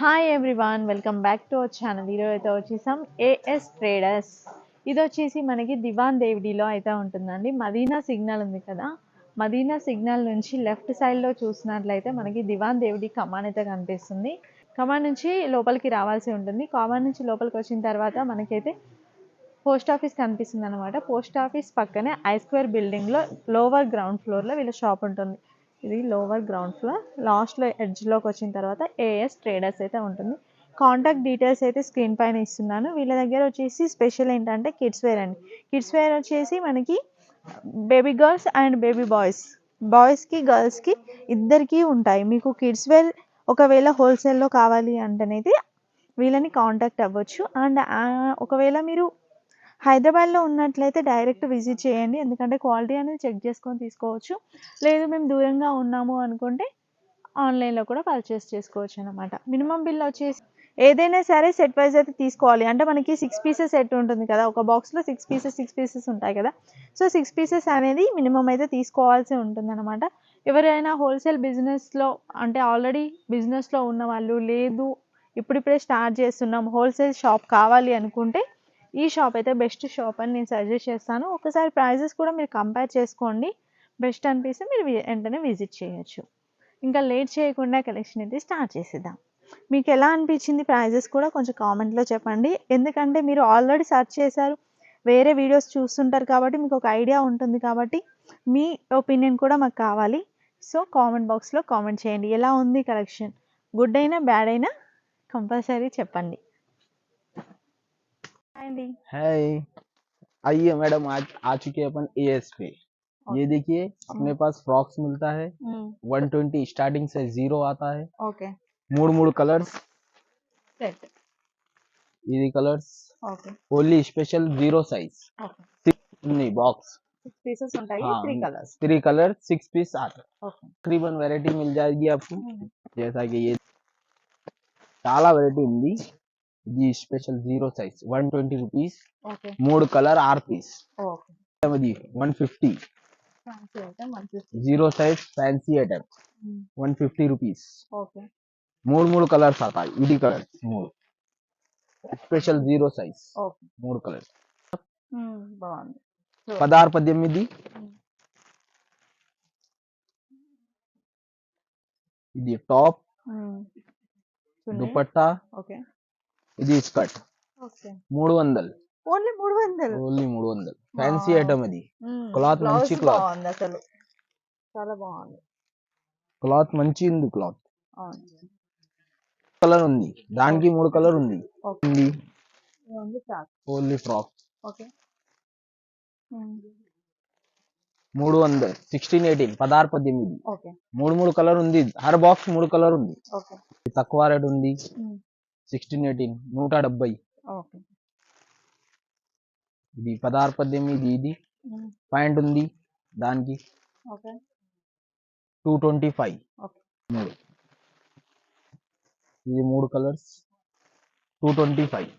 Hi everyone, welcome back to our channel. ఈరోజు అయితే వచ్చేసాం ఏఎస్ ట్రేడర్స్. ఇది వచ్చేసి మనకి దివాన్ దేవిడిలో అయితే ఉంటుందండి. మదీనా సిగ్నల్ ఉంది కదా, మదీనా సిగ్నల్ నుంచి లెఫ్ట్ సైడ్లో చూసినట్లయితే మనకి దివాన్ దేవిడి కమాన్ అయితే కనిపిస్తుంది. కమాన్ నుంచి లోపలికి రావాల్సి ఉంటుంది. కమాన్ నుంచి లోపలికి వచ్చిన తర్వాత మనకైతే పోస్ట్ ఆఫీస్ కనిపిస్తుంది అనమాట. పోస్ట్ ఆఫీస్ పక్కనే ఐ స్క్వేర్ బిల్డింగ్లో లోవర్ గ్రౌండ్ ఫ్లోర్లో వీళ్ళ షాప్ ఉంటుంది. ఇది లోవర్ గ్రౌండ్ ఫ్లోర్. లాస్ట్లో ఎడ్జ్లోకి వచ్చిన తర్వాత ఏఎస్ ట్రేడర్స్ అయితే ఉంటుంది. కాంటాక్ట్ డీటెయిల్స్ అయితే స్క్రీన్ పైన ఇస్తున్నాను. వీళ్ళ దగ్గర వచ్చేసి స్పెషల్ ఏంటంటే కిడ్స్ వేర్ అండి. కిడ్స్ వేర్ వచ్చేసి మనకి బేబీ గర్ల్స్ అండ్ బేబీ బాయ్స్కి గర్ల్స్కి ఇద్దరికీ ఉంటాయి. మీకు కిడ్స్ వేర్ ఒకవేళ హోల్సేల్లో కావాలి అంటేనైతే వీళ్ళని కాంటాక్ట్ అవ్వచ్చు. అండ్ ఒకవేళ మీరు హైదరాబాద్లో ఉన్నట్లయితే డైరెక్ట్ విజిట్ చేయండి, ఎందుకంటే క్వాలిటీ అనేది చెక్ చేసుకొని తీసుకోవచ్చు. లేదు మేము దూరంగా ఉన్నాము అనుకుంటే ఆన్లైన్లో కూడా పర్చేస్ చేసుకోవచ్చు అనమాట. మినిమం బిల్ వచ్చేసి ఏదైనా సరే సెట్ వైజ్ అయితే తీసుకోవాలి. అంటే మనకి 6 పీసెస్ సెట్ ఉంటుంది కదా, ఒక బాక్స్లో 6 పీసెస్ ఉంటాయి కదా. సో 6 పీసెస్ అనేది మినిమం అయితే తీసుకోవాల్సి ఉంటుంది అనమాట. ఎవరైనా హోల్సేల్ బిజినెస్లో అంటే ఆల్రెడీ బిజినెస్లో ఉన్న వాళ్ళు, లేదు ఇప్పుడిప్పుడే స్టార్ట్ చేస్తున్నాం హోల్సేల్ షాప్ కావాలి అనుకుంటే ఈ షాప్ అయితే బెస్ట్ షాప్ అని నేను సజెస్ట్ చేస్తాను. ఒకసారి ప్రైజెస్ కూడా మీరు కంపేర్ చేసుకోండి. బెస్ట్ అనిపిస్తే మీరు వెంటనే విజిట్ చేయొచ్చు. ఇంకా లేట్ చేయకుండా కలెక్షన్ అయితే స్టార్ట్ చేసేద్దాం. మీకు ఎలా అనిపించింది ప్రైజెస్ కూడా కొంచెం కామెంట్లో చెప్పండి. ఎందుకంటే మీరు ఆల్రెడీ సెర్చ్ చేశారు, వేరే వీడియోస్ చూస్తుంటారు కాబట్టి మీకు ఒక ఐడియా ఉంటుంది. కాబట్టి మీ ఒపీనియన్ కూడా మాకు కావాలి. సో కామెంట్ బాక్స్లో కామెంట్ చేయండి, ఎలా ఉంది కలెక్షన్. గుడ్ అయినా బ్యాడ్ అయినా కంపల్సరీ చెప్పండి. అండి हाय। आइए मैडम, आज आ चुके हैं अपन एएस पे। ये देखिए अपने पास फ्रॉक्स मिलता है 120 स्टार्टिंग से 0 आता है। ఓకే मूड कलर्स, సెట్ ये colours okay only special 0 size okay नहीं बॉक्स। 6 పీసెస్ ఉంటాయి, हाँ 3 కలర్స్. 3 कलर 6 पीस आता है। ఓకే तकरीबन वैरायटी मिल जाएगी आपको। जैसा कि ये చాలా వెరైటీ ఉంది। ఇది special 0 size 120 rupees, okay 3 colour 6 piece. Okay ఇది 150 fancy item 150. 0 size fancy item 150 rupees. Okay మూడు కలర్స్ आता है, ఇది కలర్ మూడు స్పెషల్ 0 సైజ్ ఓకే మూడు కలర్స్। బాగుంది. 16-18 ఇది టాప్ దుపట్టా, ఓకే ఇది skirt okay 300 only 300. Only 300 fancy item ఇది। క్లాత్ బ్లౌజ్ మంచి క్లాత్, బాగుంది, అసలు చాలా బాగుంది. క్లాత్ మంచి ఉంది క్లాత్। అవును. కలర్ ఉంది దానికి 3 కలర్ ఉంది। ఓకే ఉంది only frock. Only frock okay 300 16-18 16-18 okay మూడు కలర్ ఉంది, హర్ బాక్స్ 3 కలర్ ఉంది। ఓకే తక్కువ రేట్ ఉంది 16-18 170। ఓకే ఇది 16-18 ఇది పాయింట్ ఉంది దానికి ఓకే 225। ఓకే మూడు ఇది 3 కలర్స్ 225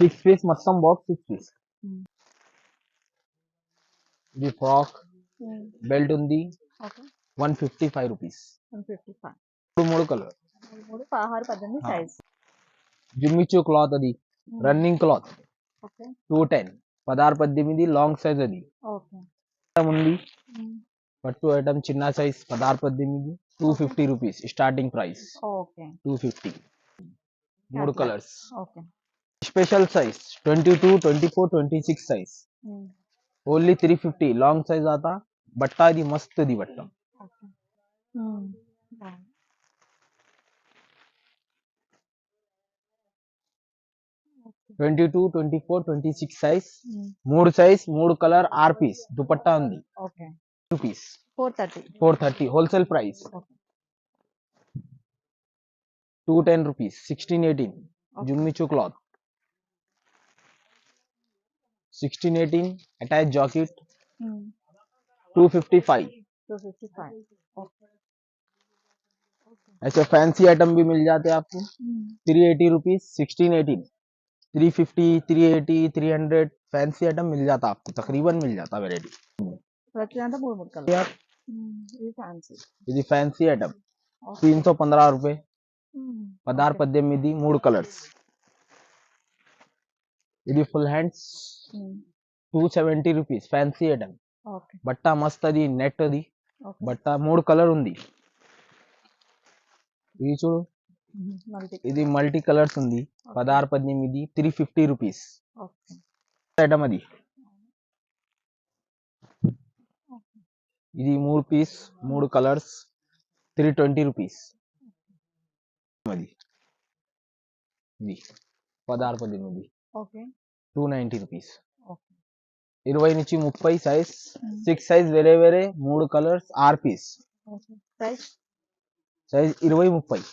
6 పీస్ మొత్తం బాక్స్ 6 పీస్। ఇది ఫ్రాక్ బెల్ట్ ఉంది ఓకే 155 రూపీస్ 155. మూడు కలర్ 16-18 సైజ్. జిమ్మిచూ క్లాత్ అది running cloth okay 210 16-18 long size అది ఓకే ఉంది। పట్టు ఐటమ్ చిన్న size 16-18 250 rupees starting price okay 250। మూడు colours okay special size 22 24 26 size only 350 long size आता। బట్ట ఇది మస్త్ ఇది బట్ట। ఓకే 22 24 26 సైజ్ మూడు సైజ్ మూడు కలర్ 6 పీస్ దుపట్టా ఉంది। Okay rupees 430 wholesale price. 210 rupees 16-18 జుమ్మిచూ క్లాత్ 16-18 अटैच जॉकेट 255। ऐसे फैंसी आइटम भी मिल जाते हैं आपको 380 रुपीज 16-18 350 380 300 फैंसी आइटम मिल जाता आपको, तकरीबन मिल जाता वेराइटी। ఇది ఫ్యాన్సీ ఐటమ్ 315 रुपए 16 18 3 కలర్స్. ఇది full hands 270 rupees fancy item. Okay బట్ట మస్త్ అది నెట్ అది ఓకే బట్ట 3 కలర్ ఉంది. ఇది చూడు మల్టీ ఇది మల్టీ కలర్స్ ఉంది 16 18 350 రూపీస్ ఓకే ఐటమ్ అది. ఇది 3 పీస్ 3 కలర్స్ 320 రూపీస్ అది. ఇది 16 18 ఓకే 290 రూపీస్. ఓకే 20 నుంచి 30 సైజ్ 6 సైజ్ వేరే వేరే 3 colours 6 piece. Okay price size 20 30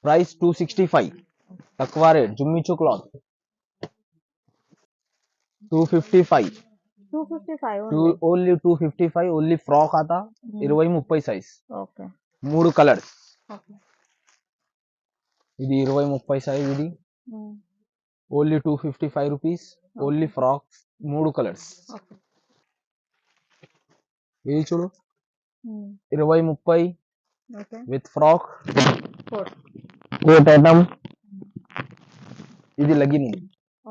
price 265 తక్కువ రేట్. జుమ్మిచు క్లాత్ 255 ఓన్లీ 255 ఓన్లీ ఫ్రాక్ आता 20 30 సైజ్ ఓకే 3 కలర్స్. ఓకే ఇది 20 30 సైజ్ ఇది only 255 rupees only frock 3 colours. Okay ఇది చూడు 20 30 okay with frock for coat item. ఇది లగిన్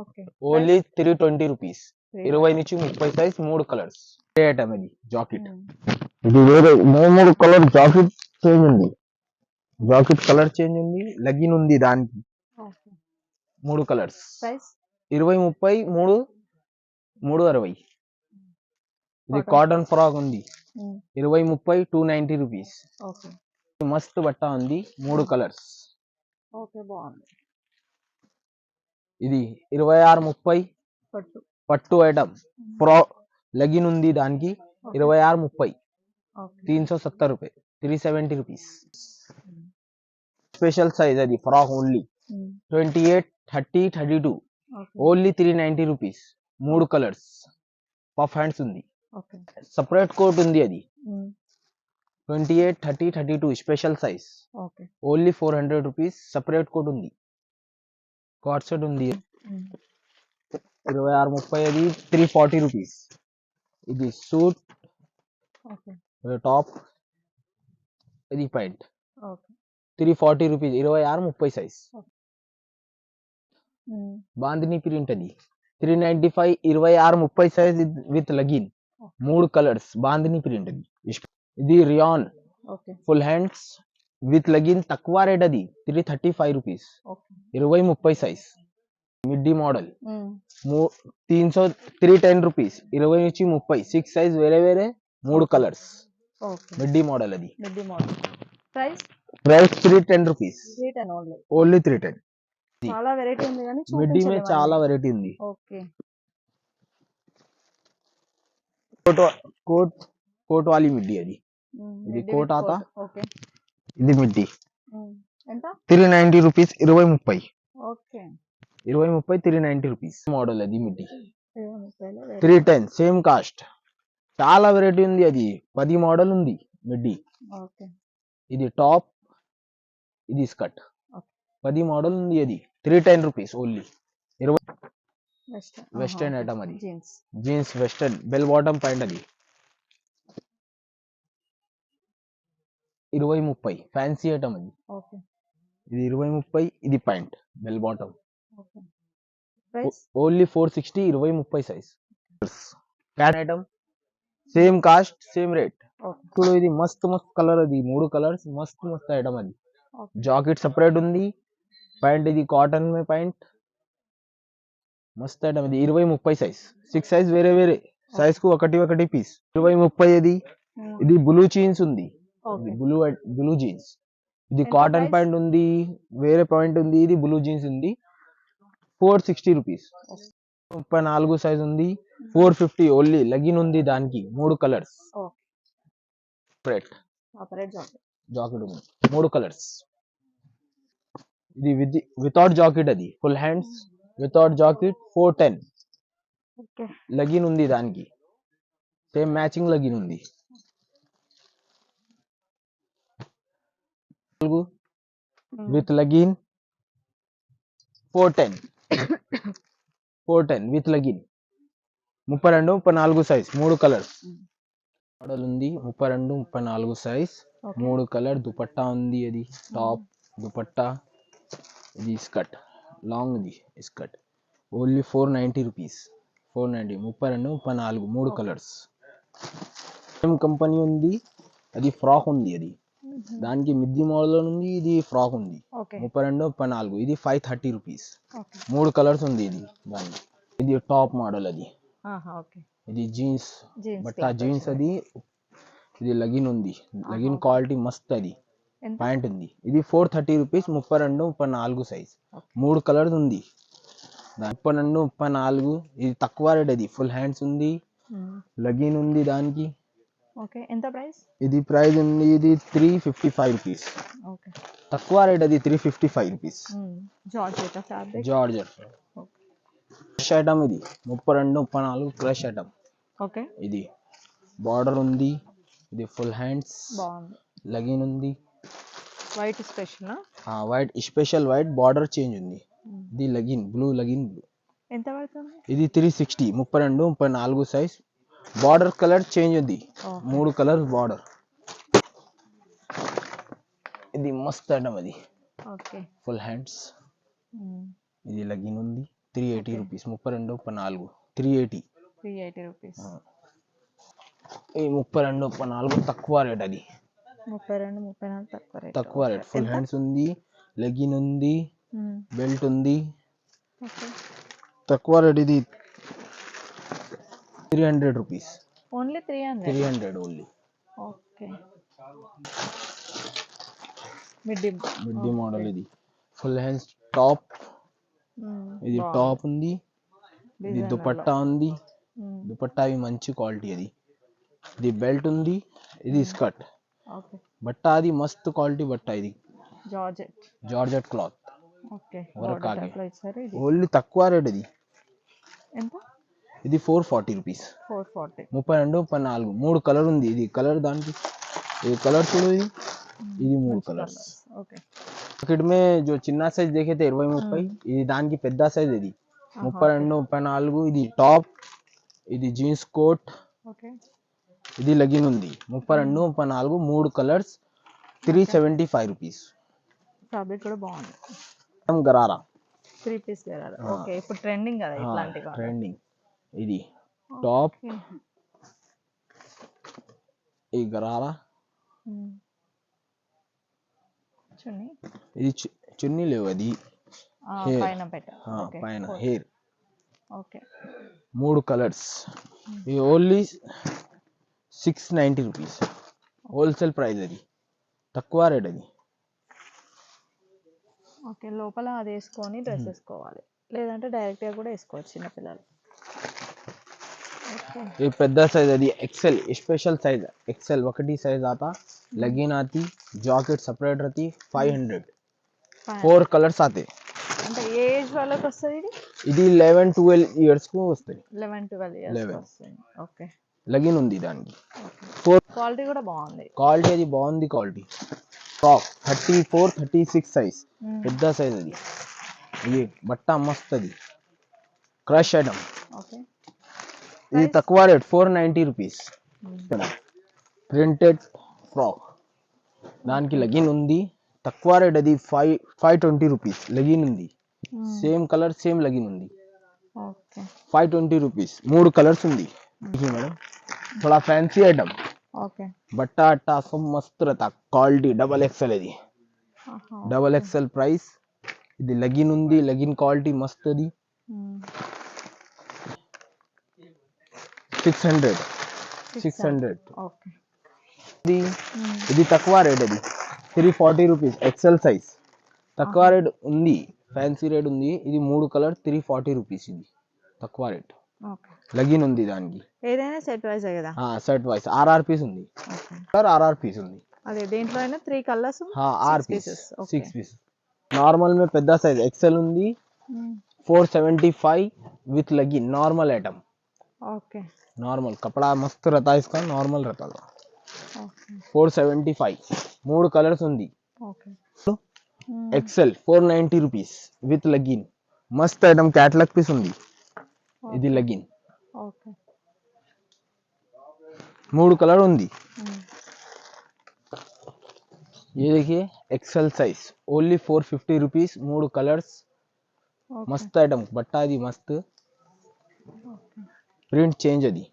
ఓకే ఓన్లీ 320 రూపీస్ 20 నుంచి 30 size 3 colours item. ఇది జాకెట్ ఇది వేరే 3 కలర్ జాకెట్ చేంజ్ ఉంది. జాకెట్ కలర్ చేంజ్ ఉంది లగిన్ ఉంది దానికి ఓకే 3 కలర్స్. ప్రైస్ 20 30 3 360. ఇది కాటన్ ఫ్రాక్ ఉంది 20 30 290 రూపీస్. ఓకే మస్త్ బట్ట ఉంది 3 కలర్స్. ఓకే బాగుంది. ఇది 26 30 పట్టు పట్టు ఐటమ్ ఫ్రాక్ లగిన్ ఉంది దానికి 26 30 ఓకే 370 రూపాయ 370 రూపీస్. స్పెషల్ సైజ్ అది frock only 28 30 32 okay only 390 rupees 3 colours. Puff hands ఉంది ఓకే సపరేట్ కోట్ ఉంది అది 28 30 32 special size okay only 400 rupees separate coat ఉంది. కార్డ్ సెట్ ఉంది 26 30 అది 340 రూపీస్. ఇది సూట్ ఓకే టాప్ ఇది pant okay 340 rupees 26 30 size. Bandhani print అది 395 26 30 size with legging 3 colours bandhani print అది. ఇది rayon okay full hands with లగిన్ తక్కువ రేట్ అది 335 rupees okay 20 30 size midi model 310 rupees 20 నుంచి 30 6 సైజ్ వేరే వేరే 3 కలర్స్ ఓకే మిడ్డీ మోడల్ అది. Midi model price price 310 rupees 310 only. Only 310. చాలా వెరైటీ ఉంది కానీ మిడ్డీ మే చూపించలేము చాలా అన్ని. వెరైటీ ఉంది. ఓకే కోట్ కోట్ వాली మిడ్డీ అది. ఇది మిడ్డీ కోట్ విత్ ఆతా కోట్. ఓకే ఇది మిడ్డీ ఎంత 390 రూపీస్ 20 30 ఓకే 20 30 390 రూపీస్ మోడల్ అది మిడ్డీ 30 310 సేమ్ కాస్ట్. చాలా వెరైటీ ఉంది అది 10 మోడల్ ఉంది మిడ్డీ. ఓకే ఇది టాప్ ఇది స్కర్ట్ ఓకే 10 మోడల్ ఉంది అది 310 rupees only. Western western item అది jeans jeans western bell bottom pant అది 20 30 ఫ్యాన్సీ ఐటమ్ అది. ఓకే ఇది 20 30 ఇది pant bell bottom okay price only 460 20 30 size. Pant item same cost same rate. Okay ఇప్పుడు ఇది మస్త్ మస్త్ కలర్ అది 3 కలర్స్ మస్త్ మస్త్ ఐటమ్ అది. ఓకే జాకెట్ సపరేట్ ఉంది ప్యాంట్ ఇది కాటన్ మే ప్యాంట్ మస్త్ ఐటమ్ ఇది 20 30 సైజ్ 6 సైజ్ వేరే వేరే సైజ్ కు ఒకటి పీస్ 20 30 అది. ఇది బ్లూ జీన్స్ ఉంది ఓకే బ్లూ జీన్స్. ఇది ఎంత కాటన్ price? ప్యాంట్ ఉంది వేరే ప్యాంట్ ఉంది ఇది బ్లూ జీన్స్ ఉంది 460 రూపీస్ 34 సైజ్ ఉంది 450 ఓన్లీ లగిన్ ఉంది దానికి 3 కలర్స్ ఓకే సపరేట్ ఆపరేట్ జాకెట్ జాకెట్ ఉంది 3 కలర్స్. ఇది వితౌట్ జాకెట్ అది full hands without jacket 410 okay లగిన్ ఉంది దానికి సేమ్ మ్యాచింగ్ లగిన్ ఉంది. విత్ లగిన్ 410 విత్ లగిన్ 32 34 సైజ్ 3 కలర్స్ మోడల్ ఉంది 32 34 సైజ్ ఓకే 3 కలర్ దుపట్టా ఉంది అది టాప్ దుపట్టా, ఇది స్కర్ట్, లాంగ్ ఇది skirt, only 490 rupees. 490, 32, 34, 3 colours. Same company ఉంది, అది ఫ్రాక్ ఉంది. అది దానికి మిద్ది మోడల్ ఉంది, ఇది ఫ్రాక్ ఉంది. ఓకే 32, 34, ఇది 530 రూపీస్. ఓకే 3 కలర్స్ ఉంది ఇది దానికి. ఇది టాప్ మోడల్ అది. ఓకే ఇది జీన్స్ జీన్స్ బట్ట, జీన్స్ అది. ఇది లగిన్ ఉంది, లగిన్ క్వాలిటీ మస్త్ అది. ఎంత ప్యాంట్ ఉంది, ఇది 430 రూపీస్. 32, 34 సైజ్, ఓకే 3 కలర్స్ ఉంది. 32, 34, ఇది తక్కువ రేట్. అది ఫుల్ హ్యాండ్స్ ఉంది, లగిన్ ఉంది దానికి. ఓకే ఎంత ప్రైస్ ఇది ప్రైస్ ఉంది, ఇది 355 రూపీస్. ఓకే తక్కువ రేట్ అది, 355 rupees. Georgette fabric georgette okay crush item ఇది. 32, 34 క్రష్ ఐటమ్. ఓకే ఇది బార్డర్ ఉంది, ఇది ఫుల్ హ్యాండ్స్, బాగుంది. లగిన్ ఉంది. White special white special, white border change ఉంది. ఇది లగిన్ బ్లూ, లగిన్ బ్లూ. ఎంత పడుతుంది ఇది 360. 32, 34 సైజ్. బార్డర్ కలర్ చేంజ్ ఉంది, 3 కలర్ బార్డర్. ఇది మస్త్ ఐటమ్ అది. ఓకే ఫుల్ హ్యాండ్స్, ఇది లగిన్ ఉంది. 380 రూపీస్. 32, 34, 380. 380 రూపీస్. ఈ 32, 34 తక్కువ రేట్ అది. 32, 34 తక్కువ రేట్. తక్కువ రేట్. ఫుల్ హ్యాండ్స్ ఉంది, లెగిన్ ఉంది, బెల్ట్ ఉంది. ఓకే తక్కువ రేట్ ఇది. 300 rupees. Only 300. 300 only. Okay midi model ఇది. ఫుల్ హ్యాండ్స్ టాప్, ఇది టాప్ ఉంది. ఇది దుపట్టా ఉంది, దుపట్టా ఇవి మంచి క్వాలిటీ అది. ఇది బెల్ట్ ఉంది, ఇది స్కర్ట్. ఓకే బట్ట అది మస్త్ క్వాలిటీ బట్ట ఇది. Georgette cloth. ఓకే వర్క్ ఆగే. ఇచ్చారు. ఇది ఓన్లీ తక్కువ రేట్ ఇది. ఎంత? ఇది 440 రూపీస్. 440. 32, 34, 3 కలర్ ఉంది. ఇది కలర్ దానికి, ये कलर చూడు, ఇది 3 కలర్స్. ఓకే మార్కెట్ में जो చిన్న సైజ్ देखे थे 20, 30, ఇది దానికి పెద్ద సైజ్ ఇది. 32, 34. ఇది టాప్, ఇది జీన్స్ కోట్. ఓకే ఇది లగిన్ ఉంది. 32, 34, 3 కలర్స్. 375 రూపీస్. ఫ్యాబ్రిక్ కూడా బాగుంది. గరారా 3 పీస్ గరారా. ఓకే ఇప్పుడు ట్రెండింగ్ కదా ఇట్లాంటివి. ట్రెండింగ్. ఇది టాప్, ఈ గరారా. చున్నీ, ఇది చున్నీ లేవు, అది పైన పెట్ట. పైన హెయిర్. Okay 3 colours. ఇది ఓన్లీ 690 రూపీస్. హోల్సేల్ ప్రైస్ అది, తక్కువ రేట్ అది. ఓకే లోపల అది వేసుకొని డ్రెస్ వేసుకోవాలి, లేదంటే డైరెక్ట్గా కూడా వేసుకోవచ్చు చిన్నపిల్లలు. ये పెద్ద సైజ్ అది एक्सेल स्पेशल साइज एक्सेल ఒకటి సైజ్ आता लगिन आती जैकेट सेपरेट रहती 500 4 కలర్స్ आते అంటే ఏజ్ వాళ్ళకి వస్తుంది ఇది. ఇది 11 12 ఇయర్స్ కు వస్తాయి. 11 12 ఇయర్స్ వస్తుంది. ఓకే లగిన్ ఉంది దానికి. క్వాలిటీ కూడా బాగుంది. క్వాలిటీ అది బాగుంది. క్వాలిటీ ఫ్రాక్ 34 36 సైజ్, పెద్ద సైజ్ అది. ఇది బట్ట మస్త్ అది, క్రష్ ఐటమ్. ఓకే ఇది తక్కువ రేట్ 490 రూపీస్. ప్రింటెడ్ ఫ్రాక్, దానికి లగిన్ ఉంది. తక్కువ రేట్ అది 520 రూపీస్. లగిన్ ఉంది, సేమ్ కలర్ సేమ్ లగిన్ ఉంది. Okay 520 rupees. 3 కలర్స్ ఉంది. మేడం थोड़ा फैंसी आइटम. ఓకే बट्टा अट्टा सब मस्त रहता. क्वालिटी डबल एक्सएल ఇది. Double XL price. ఇది లగిన్ ఉంది, లగిన్ క్వాలిటీ మస్త్ అది. 600. ఓకే ఇది తక్కువ రేట్ అది 340 రూపీస్. ఎక్సెల్ సైజ్ తక్కువ రేట్ ఉంది, ఫ్యాన్సీ రేట్ ఉంది. ఇది 3 కలర్ 340 రూపీస్. ఇది తక్కువ రేట్. ఓకే లగిన్ ఉంది దానికి. ఏదైనా సెట్ వైస్ కదా. సెట్ వైస్ ఆర్ఆర్ పీస్ ఉంది. ఆర్ఆర్ పీస్ ఉంది. అదే దేంట్లో అయినా 3 కలర్స్, ఆర్ పీస్ 6 పీస్. నార్మల్ में పెద్ద సైజ్ ఎక్సెల్ ఉంది. 475 विथ लगिन. Normal item. ओके नॉर्मल कपड़ा मस्त रहता है इसका, नॉर्मल रहता था. ओके 475. 3 कलर्स ఉంది. ओके एक्सेल 490 రూపీస్ విత్ లగిన్. మస్త్ ఐటమ్. క్యాటలాగ్ పీస్ ఉంది. ఇది లగిన్. ఓకే 3 కలర్ ఉంది. ये देखिए XL size only 450 rupees, 3 colours. Okay. మస్త్ ఐటమ్, బట్ట అది మస్త్, ఓకే. ప్రింట్ చేంజ్ అది.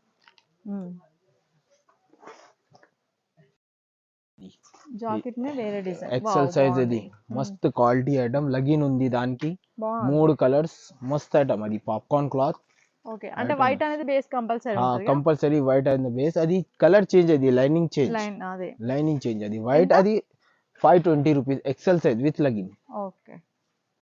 జాకెట్ నే వేరే డిజైన్. ఎక్సెల్ వావ్, సైజ్ బాగుంది. అది మస్త్ క్వాలిటీ ఐటమ్, లగిన్ ఉంది దానికి, బాగుంది. 3 కలర్స్, మస్త్ ఐటమ్ అది పాప్కార్న్ క్లాత్. ఓకే. అంటే వైట్ అనేది బేస్ కంపల్సరీ ఉంటుంది. కంపల్సరీ వైట్ అండ్ బేస్, అది కలర్ చేంజ్ అది, లైనింగ్ చేంజ్, లైన్ అదే. లైనింగ్ చేంజ్ అది వైట్. ఎంత? అది 520 రూపీస్, ఎక్సెల్ సైజ్ విత్ లగిన్. ఓకే.